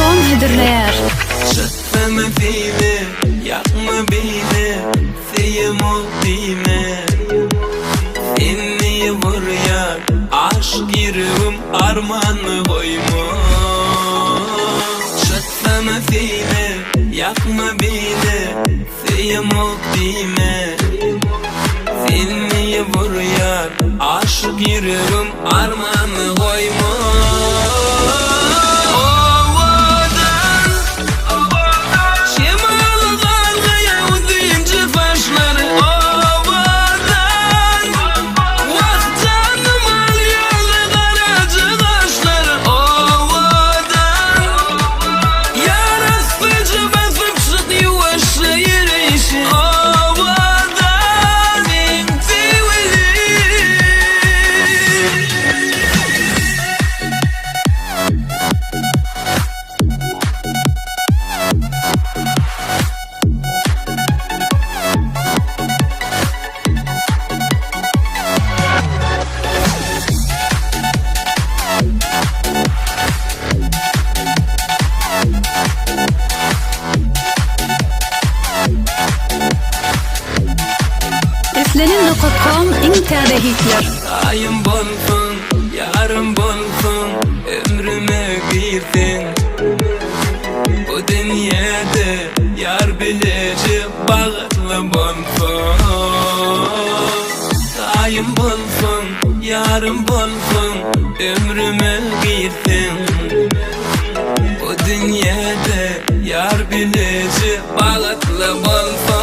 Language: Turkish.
rahmanhq.com hederleýär. Şatma fiyme, yakma beni, fiyemo dime. Seni vuryan, aşk yüreğim armanı koyma. Şatma fiyme, yakma beni, fiyemo dime. Seni vuryan, aşk yüreğim armanı koyma. Rahmanhq.com interde hitler. Ayım bolsun, yarım bolsun, ömrüme girdin. Bu dünyada yar bileci bağlı bolsun. Ayım bolsun, yarım bolsun, ömrüme girdin. Bu dünyada yar bileci bağlı bolsun.